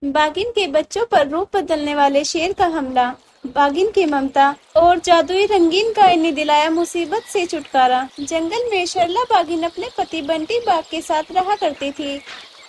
बागिन के बच्चों पर रूप बदलने वाले शेर का हमला, बागिन की ममता और जादुई रंगीन गाय ने दिलाया मुसीबत से छुटकारा। जंगल में शर्ला बागिन अपने पति बंटी बाघ के साथ रहा करती थी।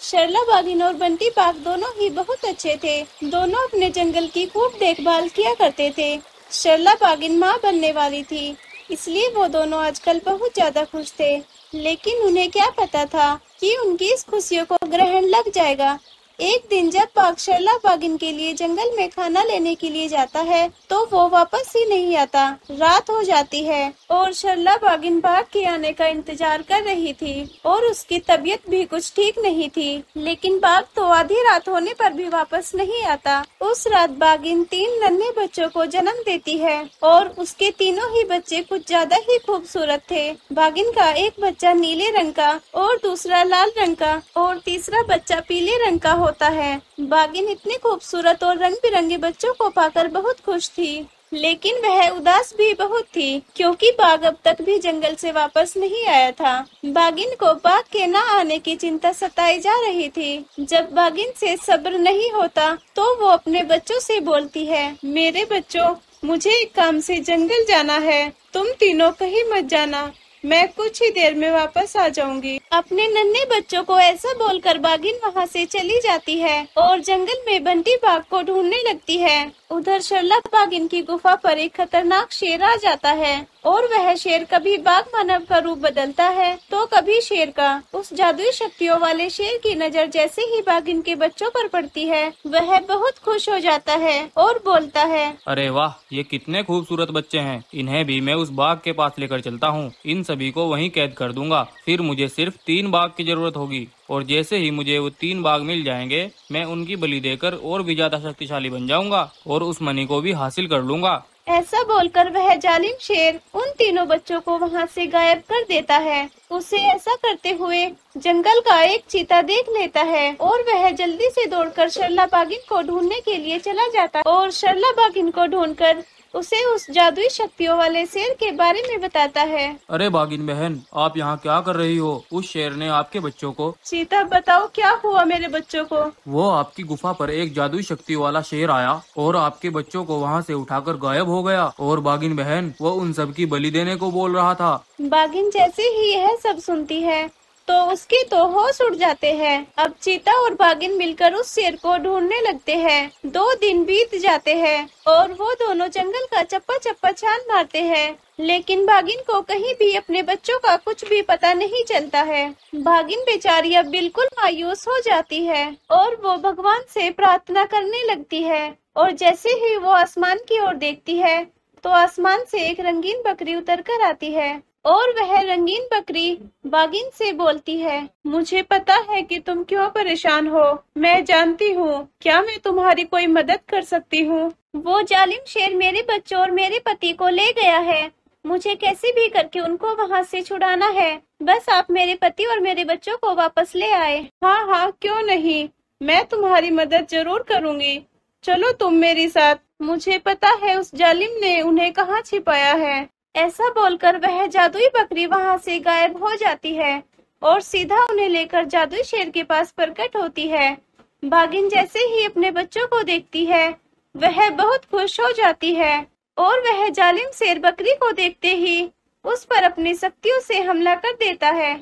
शर्ला बागिन और बंटी बाघ दोनों ही बहुत अच्छे थे। दोनों अपने जंगल की खूब देखभाल किया करते थे। शर्ला बागिन माँ बनने वाली थी, इसलिए वो दोनों आजकल बहुत ज्यादा खुश थे। लेकिन उन्हें क्या पता था कि उनकी इस खुशियों को ग्रहण लग जाएगा। एक दिन जब बाघ शर्ला बागिन के लिए जंगल में खाना लेने के लिए जाता है, तो वो वापस ही नहीं आता। रात हो जाती है और शर्ला बागिन बाघ के आने का इंतजार कर रही थी और उसकी तबीयत भी कुछ ठीक नहीं थी। लेकिन बाघ तो आधी रात होने पर भी वापस नहीं आता। उस रात बागिन 3 नन्हे बच्चों को जन्म देती है और उसके तीनों ही बच्चे कुछ ज्यादा ही खूबसूरत थे। बागिन का एक बच्चा नीले रंग का और दूसरा लाल रंग का और तीसरा बच्चा पीले रंग का होता है। बागिन इतने खूबसूरत और रंग बिरंगे बच्चों को पाकर बहुत खुश थी, लेकिन वह उदास भी बहुत थी क्योंकि बाघ अब तक भी जंगल से वापस नहीं आया था। बागिन को बाघ के न आने की चिंता सताई जा रही थी। जब बागिन से सब्र नहीं होता तो वो अपने बच्चों से बोलती है, मेरे बच्चों, मुझे एक काम से जंगल जाना है, तुम तीनों कहीं मत जाना, मैं कुछ ही देर में वापस आ जाऊंगी। अपने नन्हे बच्चों को ऐसा बोलकर बागिन वहां से चली जाती है और जंगल में बंटी बाघ को ढूंढने लगती है। उधर शर्ला बागिन की गुफा पर एक खतरनाक शेर आ जाता है और वह शेर कभी बाघ मानव का रूप बदलता है तो कभी शेर का। उस जादुई शक्तियों वाले शेर की नजर जैसे ही बागिन के बच्चों पर पड़ती है, वह बहुत खुश हो जाता है और बोलता है, अरे वाह, ये कितने खूबसूरत बच्चे हैं। इन्हें भी मैं उस बाघ के पास लेकर चलता हूँ। इन सभी को वहीं कैद कर दूंगा। फिर मुझे सिर्फ 3 बाघ की जरूरत होगी और जैसे ही मुझे वो 3 बाघ मिल जाएंगे, मैं उनकी बलि देकर और भी ज्यादा शक्तिशाली बन जाऊंगा और उस मणि को भी हासिल कर लूंगा। ऐसा बोलकर वह जालिम शेर उन तीनों बच्चों को वहां से गायब कर देता है। उसे ऐसा करते हुए जंगल का एक चीता देख लेता है और वह जल्दी से दौड़कर शर्ला बागिन को ढूंढने के लिए चला जाता है और शर्ला बागिन को ढूंढकर उसे उस जादुई शक्तियों वाले शेर के बारे में बताता है। अरे बागिन बहन, आप यहाँ क्या कर रही हो? उस शेर ने आपके बच्चों को। चीता, बताओ क्या हुआ मेरे बच्चों को? वो आपकी गुफा पर एक जादुई शक्ति वाला शेर आया और आपके बच्चों को वहाँ से उठाकर गायब हो गया। और बागिन बहन, वो उन सब की बलि देने को बोल रहा था। बागिन जैसे ही यह सब सुनती है तो उसके तो होश उड़ जाते हैं। अब चीता और बागिन मिलकर उस शेर को ढूंढने लगते हैं। 2 दिन बीत जाते हैं और वो दोनों जंगल का चप्पा चप्पा छान मारते हैं, लेकिन बागिन को कहीं भी अपने बच्चों का कुछ भी पता नहीं चलता है। बागिन बेचारी अब बिल्कुल मायूस हो जाती है और वो भगवान से प्रार्थना करने लगती है। और जैसे ही वो आसमान की ओर देखती है तो आसमान से एक रंगीन बकरी उतर कर आती है और वह रंगीन बकरी बागिन से बोलती है, मुझे पता है कि तुम क्यों परेशान हो। मैं जानती हूँ, क्या मैं तुम्हारी कोई मदद कर सकती हूँ? वो जालिम शेर मेरे बच्चों और मेरे पति को ले गया है। मुझे कैसे भी करके उनको वहाँ से छुड़ाना है। बस आप मेरे पति और मेरे बच्चों को वापस ले आए। हाँ हाँ, क्यों नहीं, मैं तुम्हारी मदद जरूर करूँगी। चलो तुम मेरे साथ। मुझे पता है उस जालिम ने उन्हें कहाँ छिपाया है। ऐसा बोलकर वह जादुई बकरी वहां से गायब हो जाती है और सीधा उन्हें लेकर जादुई शेर के पास प्रकट होती है। बागिन जैसे ही अपने बच्चों को देखती है, वह बहुत खुश हो जाती है और वह जालिम शेर बकरी को देखते ही उस पर अपनी शक्तियों से हमला कर देता है।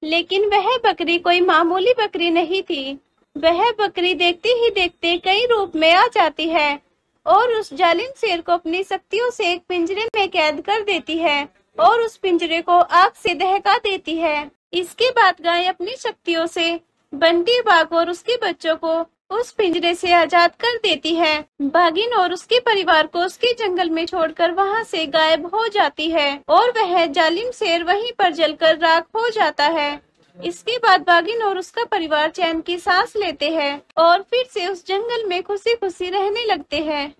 लेकिन वह बकरी कोई मामूली बकरी नहीं थी। वह बकरी देखते ही देखते कई रूप में आ जाती है और उस जालिम शेर को अपनी शक्तियों से एक पिंजरे में कैद कर देती है और उस पिंजरे को आग से दहका देती है। इसके बाद गाय अपनी शक्तियों से बंटी बाघ और उसके बच्चों को उस पिंजरे से आजाद कर देती है। बागिन और उसके परिवार को उसके जंगल में छोड़कर वहां से गायब हो जाती है और वह जालिम शेर वहीं पर जलकर राख हो जाता है। इसके बाद बागिन और उसका परिवार चैन की सांस लेते हैं और फिर से उस जंगल में खुशी खुशी रहने लगते हैं।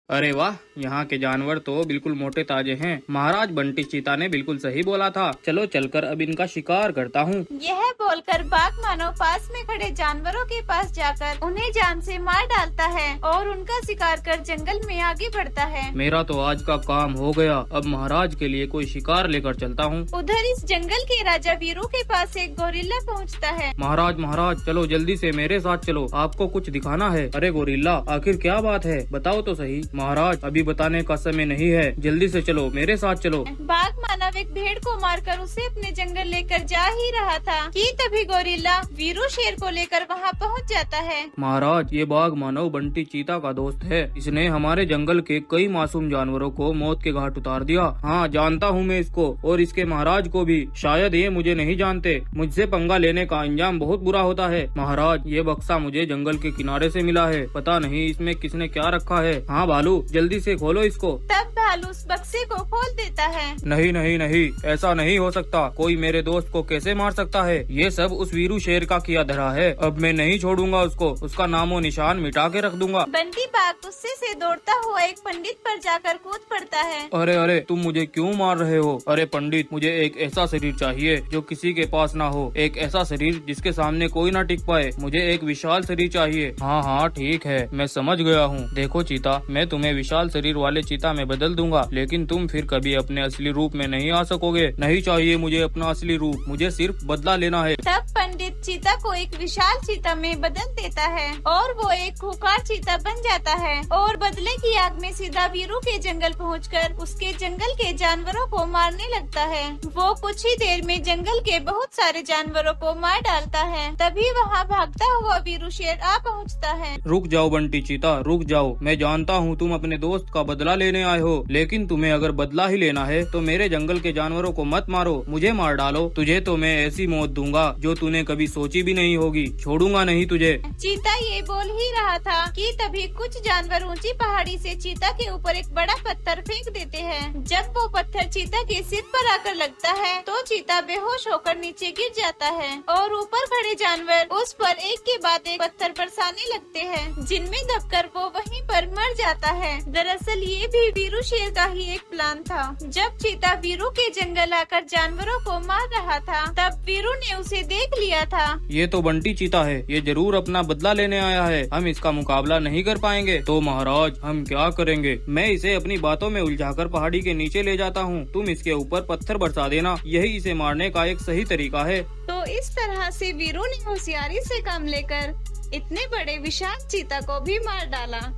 अरे वाह, यहाँ के जानवर तो बिल्कुल मोटे ताजे हैं। महाराज बंटी चीता ने बिल्कुल सही बोला था। चलो चलकर अब इनका शिकार करता हूँ। यह बोलकर बाघ मानव पास में खड़े जानवरों के पास जाकर उन्हें जान से मार डालता है और उनका शिकार कर जंगल में आगे बढ़ता है। मेरा तो आज का काम हो गया। अब महाराज के लिए कोई शिकार लेकर चलता हूँ। उधर इस जंगल के राजा वीरू के पास एक गोरिल्ला पहुँचता है। महाराज महाराज, चलो जल्दी से मेरे साथ चलो, आपको कुछ दिखाना है। अरे गोरिल्ला, आखिर क्या बात है, बताओ तो सही। महाराज, अभी बताने का समय नहीं है, जल्दी से चलो, मेरे साथ चलो। बाघ मानव एक भेड़ को मारकर उसे अपने जंगल लेकर जा ही रहा था कि तभी गोरिल्ला वीरू शेर को लेकर वहाँ पहुँच जाता है। महाराज, ये बाघ मानव बंटी चीता का दोस्त है। इसने हमारे जंगल के कई मासूम जानवरों को मौत के घाट उतार दिया। हाँ, जानता हूँ मैं इसको और इसके महाराज को भी। शायद ये मुझे नहीं जानते। मुझसे पंगा लेने का अंजाम बहुत बुरा होता है। महाराज, ये बक्सा मुझे जंगल के किनारे से मिला है। पता नहीं इसमें किसने क्या रखा है। हाँ भालू, जल्दी से खोलो इसको। तब भालू उस बक्से को खोल देता है। नहीं नहीं नहीं, ऐसा नहीं हो सकता। कोई मेरे दोस्त को कैसे मार सकता है? ये सब उस वीरू शेर का किया धरा है। अब मैं नहीं छोड़ूंगा उसको। उसका नामो निशान मिटा के रख दूंगा। बंटी बाघ गुस्से से दौड़ता हुआ एक पंडित पर जाकर कूद पड़ता है। अरे अरे, तुम मुझे क्यों मार रहे हो? अरे पंडित, मुझे एक ऐसा शरीर चाहिए जो किसी के पास ना हो। एक ऐसा शरीर जिसके सामने कोई ना टिक पाए। मुझे एक विशाल शरीर चाहिए। हाँ हाँ ठीक है, मैं समझ गया हूँ। देखो चीता, मैं तुम्हें विशाल शरीर वाले चीता में बदल दूंगा, लेकिन तुम फिर कभी अपने असली रूप में नहीं आ सकोगे। नहीं चाहिए मुझे अपना असली रूप, मुझे सिर्फ बदला लेना है। तब पंडित चीता को एक विशाल चीता में बदल देता है और वो एक खूंखार चीता बन जाता है और बदले की आग में सीधा वीरू के जंगल पहुंचकर उसके जंगल के जानवरों को मारने लगता है। वो कुछ ही देर में जंगल के बहुत सारे जानवरों को मार डालता है। तभी वहाँ भागता हुआ वीरू शेर आ पहुँचता है। रुक जाओ बंटी चीता, रुक जाओ। मैं जानता हूँ तुम अपने दोस्त का बदला लेने आए हो, लेकिन तुम्हें अगर बदला ही लेना है तो मेरे जंगल के जानवरों को मत मारो, मुझे मार डालो। तुझे तो मैं ऐसी मौत दूंगा जो तूने कभी सोची भी नहीं होगी। छोड़ूंगा नहीं तुझे। चीता ये बोल ही रहा था कि तभी कुछ जानवर ऊंची पहाड़ी से चीता के ऊपर एक बड़ा पत्थर फेंक देते हैं। जब वो पत्थर चीता के सिर पर आकर लगता है तो चीता बेहोश होकर नीचे गिर जाता है और ऊपर खड़े जानवर उस पर एक के बाद एक पत्थर बरसाने लगते हैं, जिनमें दबकर वो वहीं पर मर जाता है। दरअसल ये भी वीरू शेर का ही एक प्लान था। जब चीता वीरू के जंगल आकर जानवरों को मार रहा था, तब वीरू ने उसे देख लिया था। ये तो बंटी चीता है, ये जरूर अपना बदला लेने आया है। हम इसका मुकाबला नहीं कर पाएंगे तो महाराज हम क्या करेंगे? मैं इसे अपनी बातों में उलझाकर पहाड़ी के नीचे ले जाता हूँ। तुम इसके ऊपर पत्थर बरसा देना, यही इसे मारने का एक सही तरीका है। तो इस तरह से वीरू ने होशियारी से काम लेकर इतने बड़े विशाल चीता को भी मार डाला।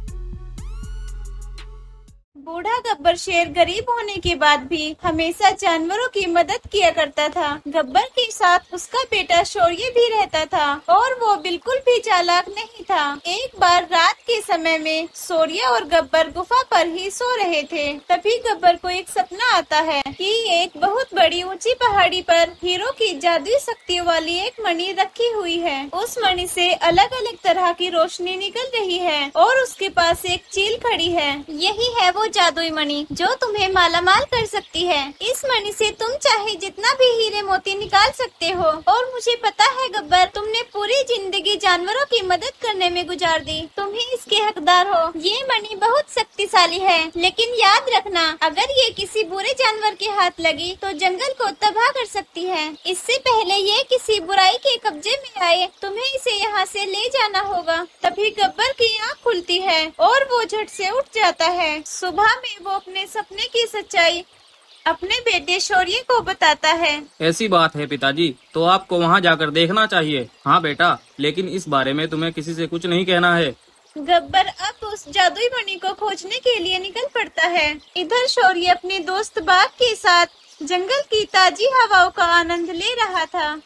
बूढ़ा गब्बर शेर गरीब होने के बाद भी हमेशा जानवरों की मदद किया करता था। गब्बर के साथ उसका बेटा शौर्य भी रहता था और वो बिल्कुल भी चालाक नहीं था। एक बार रात के समय में शौर्य और गब्बर गुफा पर ही सो रहे थे। तभी गब्बर को एक सपना आता है कि एक बहुत बड़ी ऊंची पहाड़ी पर हीरो की जादुई शक्ति वाली एक मणि रखी हुई है। उस मणि से अलग अलग तरह की रोशनी निकल रही है और उसके पास एक चील खड़ी है। यही है वो जादुई मणि जो तुम्हें मालामाल कर सकती है। इस मणि से तुम चाहे जितना भी हीरे मोती निकाल सकते हो। और मुझे पता है गब्बर, तुमने पूरी जिंदगी जानवरों की मदद करने में गुजार दी, तुम ही इसके हकदार हो। ये मणि बहुत शक्तिशाली है, लेकिन याद रखना अगर ये किसी बुरे जानवर के हाथ लगी तो जंगल को तबाह कर सकती है। इससे पहले ये किसी बुराई के कब्जे में आए, तुम्हें इसे यहाँ से ले जाना होगा। तभी गब्बर की आँख खुलती है और वो झट से उठ जाता है। सुबह में वो अपने सपने की सच्चाई अपने बेटे शौर्य को बताता है। ऐसी बात है पिताजी, तो आपको वहाँ जाकर देखना चाहिए। हाँ बेटा, लेकिन इस बारे में तुम्हें किसी से कुछ नहीं कहना है। गब्बर अब उस जादुई मणि को खोजने के लिए निकल पड़ता है। इधर शौर्य अपने दोस्त बाघ के साथ जंगल की ताजी हवाओं का आनंद ले रहा था।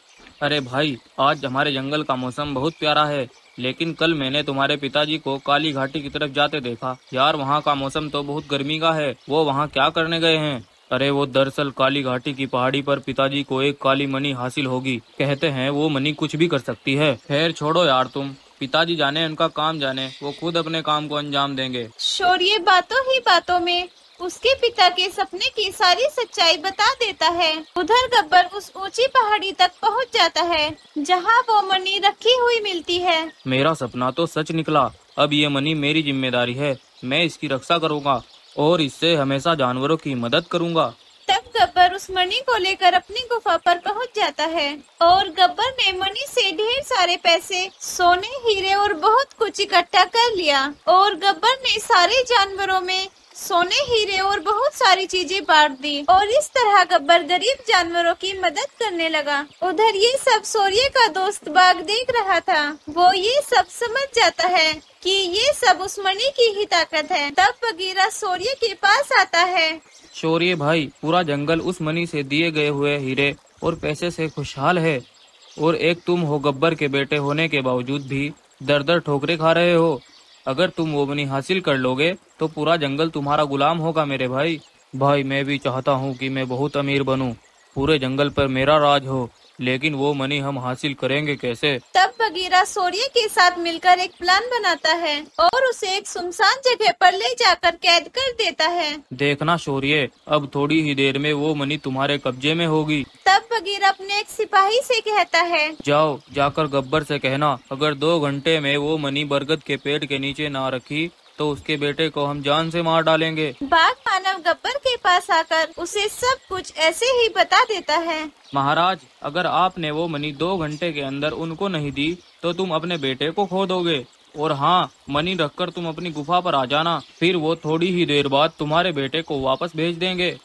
अरे भाई, आज हमारे जंगल का मौसम बहुत प्यारा है, लेकिन कल मैंने तुम्हारे पिताजी को काली घाटी की तरफ जाते देखा। यार, वहाँ का मौसम तो बहुत गर्मी का है। वो वहाँ क्या करने गए हैं? अरे वो दरअसल काली घाटी की पहाड़ी पर पिताजी को एक काली मणि हासिल होगी। कहते हैं वो मणि कुछ भी कर सकती है। खैर छोड़ो यार, तुम पिताजी जाने, उनका काम जाने, वो खुद अपने काम को अंजाम देंगे। शौर्य बातों ही बातों में उसके पिता के सपने की सारी सच्चाई बता देता है। उधर गब्बर उस ऊंची पहाड़ी तक पहुंच जाता है जहां वो मणि रखी हुई मिलती है। मेरा सपना तो सच निकला। अब ये मणि मेरी जिम्मेदारी है। मैं इसकी रक्षा करूंगा और इससे हमेशा जानवरों की मदद करूंगा। तब गब्बर उस मणि को लेकर अपनी गुफा पर पहुंच जाता है और गब्बर ने मणि से ढेर सारे पैसे, सोने, हीरे और बहुत कुछ इकट्ठा कर लिया और गब्बर ने सारे जानवरों में सोने, हीरे और बहुत सारी चीजें बांट दी और इस तरह गब्बर गरीब जानवरों की मदद करने लगा। उधर ये सब शौर्य का दोस्त बाघ देख रहा था। वो ये सब समझ जाता है कि ये सब उस मणि की ही ताकत है। तब बगीरा शौर्य के पास आता है। शौर्य भाई, पूरा जंगल उस मणि से दिए गए हुए हीरे और पैसे से खुशहाल है और एक तुम हो गब्बर के बेटे होने के बावजूद भी दर दर ठोकरे खा रहे हो। अगर तुम वो मणि हासिल कर लोगे तो पूरा जंगल तुम्हारा गुलाम होगा मेरे भाई। भाई मैं भी चाहता हूँ कि मैं बहुत अमीर बनूं, पूरे जंगल पर मेरा राज हो, लेकिन वो मणि हम हासिल करेंगे कैसे? तब बगीरा शौर्य के साथ मिलकर एक प्लान बनाता है और उसे एक सुनसान जगह पर ले जाकर कैद कर देता है। देखना शौर्य, अब थोड़ी ही देर में वो मणि तुम्हारे कब्जे में होगी। तब बगीरा अपने एक सिपाही से कहता है, जाओ जाकर गब्बर से कहना, अगर 2 घंटे में वो मणि बरगद के पेड़ के नीचे ना रखी तो उसके बेटे को हम जान से मार डालेंगे। बाघ मानव गब्बर के पास आकर उसे सब कुछ ऐसे ही बता देता है। महाराज, अगर आपने वो मणि 2 घंटे के अंदर उनको नहीं दी तो तुम अपने बेटे को खो दोगे। और हाँ, मणि रखकर तुम अपनी गुफा पर आ जाना, फिर वो थोड़ी ही देर बाद तुम्हारे बेटे को वापस भेज देंगे।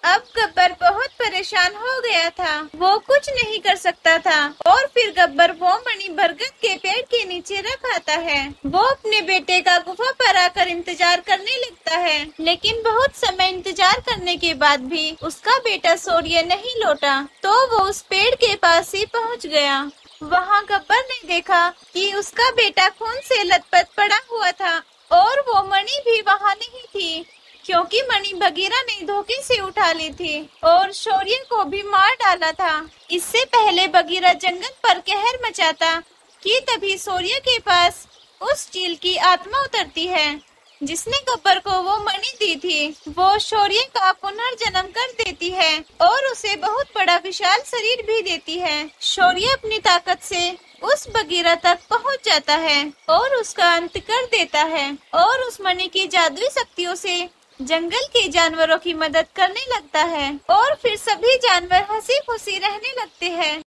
अब गब्बर बहुत परेशान हो गया था। वो कुछ नहीं कर सकता था और फिर गब्बर वो मणि बरगद के पेड़ के नीचे रख आता है। वो अपने बेटे का गुफा पर आकर इंतजार करने लगता है, लेकिन बहुत समय इंतजार करने के बाद भी उसका बेटा शौर्य नहीं लौटा। तो वो उस पेड़ के पास ही पहुंच गया। वहां गब्बर ने देखा कि उसका बेटा खून से लथपथ पड़ा हुआ था और वो मणि भी वहां नहीं थी, क्योंकि मणि बगीरा ने धोखे से उठा ली थी और शौर्य को भी मार डाला था। इससे पहले बगीरा जंगल पर कहर मचाता कि तभी शौर्य के पास उस चील की आत्मा उतरती है जिसने गब्बर को वो मणि दी थी। वो शौर्य का पुनर्जन्म कर देती है और उसे बहुत बड़ा विशाल शरीर भी देती है। शौर्य अपनी ताकत से उस बगीरा तक पहुंच जाता है और उसका अंत कर देता है और उस मणि की जादुई शक्तियों से जंगल के जानवरों की मदद करने लगता है और फिर सभी जानवर हंसी खुशी रहने लगते हैं।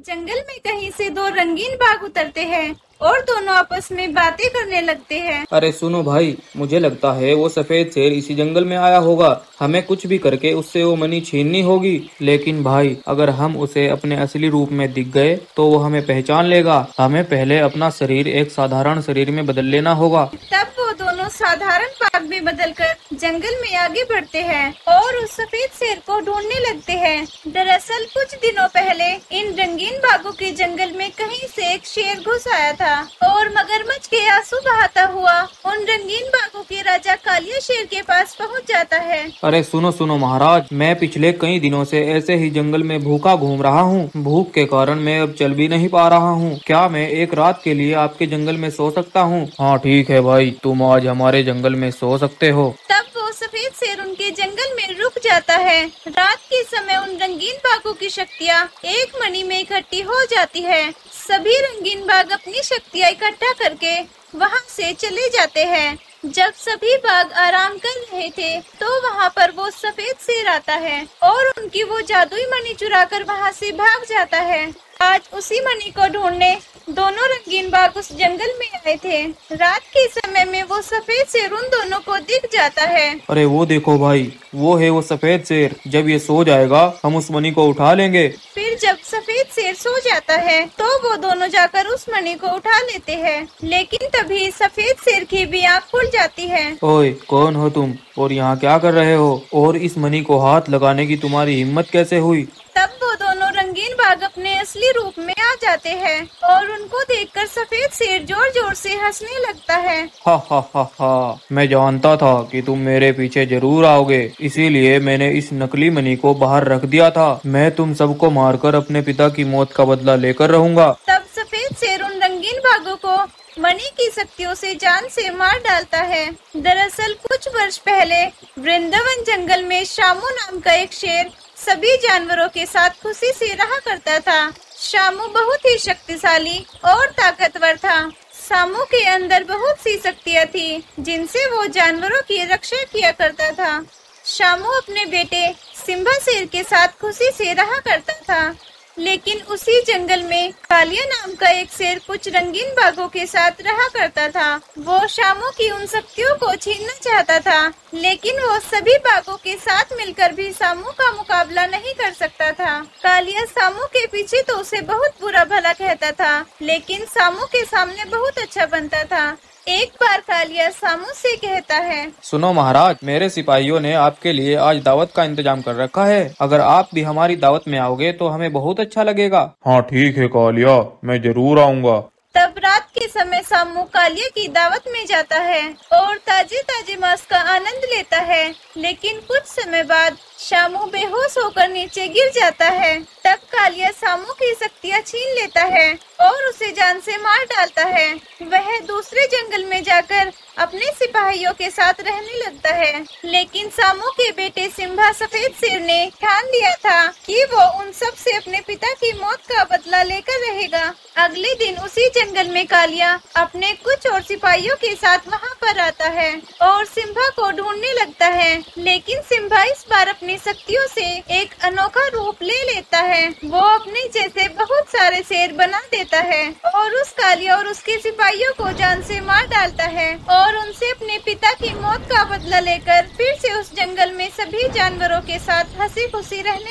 जंगल में कहीं से 2 रंगीन बाघ उतरते हैं और दोनों आपस में बातें करने लगते हैं। अरे सुनो भाई, मुझे लगता है वो सफेद शेर इसी जंगल में आया होगा। हमें कुछ भी करके उससे वो मणि छीननी होगी। लेकिन भाई, अगर हम उसे अपने असली रूप में दिख गए तो वो हमें पहचान लेगा। हमें पहले अपना शरीर एक साधारण शरीर में बदल लेना होगा। तब वो दोनों साधारण बाघ में बदलकर जंगल में आगे बढ़ते हैं और उस सफेद शेर को ढूंढने लगते हैं। दरअसल कुछ दिनों पहले इन रंगीन बाघों के जंगल में कहीं से एक शेर घुस आया था और मगरमच्छ के आंसू बहाता हुआ उन रंगीन बाघों के राजा कालिया शेर के पास पहुंच जाता है। अरे सुनो सुनो महाराज, मैं पिछले कई दिनों से ऐसे ही जंगल में भूखा घूम रहा हूँ। भूख के कारण मैं अब चल भी नहीं पा रहा हूँ। क्या मैं एक रात के लिए आपके जंगल में सो सकता हूँ? हाँ ठीक है भाई, तुम आज हमारे जंगल में सो सकते हो। तब वो सफेद शेर उनके जंगल में रुक जाता है। रात के समय उन रंगीन बाघों की शक्तियाँ एक मणि में इकट्ठी हो जाती है। सभी रंगीन बाघ अपनी शक्तियाँ इकट्ठा करके वहाँ से चले जाते हैं। जब सभी बाघ आराम कर रहे थे तो वहाँ पर वो सफेद शेर आता है और उनकी वो जादुई मणि चुराकर वहाँ से भाग जाता है। आज उसी मणि को ढूंढने दोनों रंगीन बाघ उस जंगल में आए थे। रात के समय में वो सफेद शेर उन दोनों को दिख जाता है। अरे वो देखो भाई, वो है वो सफेद शेर। जब ये सो जाएगा हम उस मणि को उठा लेंगे। फिर जब सफेद शेर सो जाता है तो वो दोनों जाकर उस मणि को उठा लेते हैं। लेकिन तभी सफेद शेर की भी आँख खुल जाती है। ओए, कौन हो तुम और यहाँ क्या कर रहे हो? और इस मणि को हाथ लगाने की तुम्हारी हिम्मत कैसे हुई? तब वो दोनों रंगीन बाघ अपने असली रूप में आ जाते हैं और उनको देखकर सफेद शेर जोर जोर से हंसने लगता है। हा हा हा हा, मैं जानता था कि तुम मेरे पीछे जरूर आओगे, इसीलिए मैंने इस नकली मणि को बाहर रख दिया था। मैं तुम सबको मारकर अपने पिता की मौत का बदला लेकर रहूंगा। तब सफेद शेर उन रंगीन बाघों को मणि की शक्तियों से जान से मार डालता है। दरअसल कुछ वर्ष पहले वृंदावन जंगल में शामू नाम का एक शेर सभी जानवरों के साथ खुशी से रहा करता था। शामू बहुत ही शक्तिशाली और ताकतवर था। शामू के अंदर बहुत सी शक्तियाँ थी जिनसे वो जानवरों की रक्षा किया करता था। शामू अपने बेटे सिम्बा शेर के साथ खुशी से रहा करता था, लेकिन उसी जंगल में कालिया नाम का एक शेर कुछ रंगीन बाघों के साथ रहा करता था। वो शामू की उन शक्तियों को छीनना चाहता था, लेकिन वो सभी बाघों के साथ मिलकर भी शामू का मुकाबला नहीं कर सकता था। कालिया शामू के पीछे तो उसे बहुत बुरा भला कहता था, लेकिन शामू के सामने बहुत अच्छा बनता था। एक बार कालिया शामू से कहता है, सुनो महाराज, मेरे सिपाहियों ने आपके लिए आज दावत का इंतजाम कर रखा है। अगर आप भी हमारी दावत में आओगे तो हमें बहुत अच्छा लगेगा। हाँ ठीक है कालिया, मैं जरूर आऊँगा। तब रात के समय शामू कालिया की दावत में जाता है और ताजे ताजे मांस का आनंद लेता है, लेकिन कुछ समय बाद शामू बेहोश होकर नीचे गिर जाता है। तब कालिया शामू की शक्तियाँ छीन लेता है और उसे जान से मार डालता है। वह दूसरे जंगल में जाकर अपने सिपाहियों के साथ रहने लगता है, लेकिन शामू के बेटे सिम्बा सफेद शेर ने ठान लिया था कि वो उन सब से अपने पिता की मौत का बदला लेकर रहेगा। अगले दिन उसी जंगल में कालिया अपने कुछ और सिपाहियों के साथ वहाँ पर आता है और सिम्बा को ढूंढने लगता है, लेकिन सिम्बा इस बार अपनी शक्तियों से एक अनोखा रूप ले लेता है। वो अपने जैसे बहुत सारे शेर बना देता है और उस कालिया और उसके सिपाहियों को जान से मार डालता है और उनसे अपने पिता की मौत का बदला लेकर फिर से उस जंगल में सभी जानवरों के साथ हंसी खुशी रहने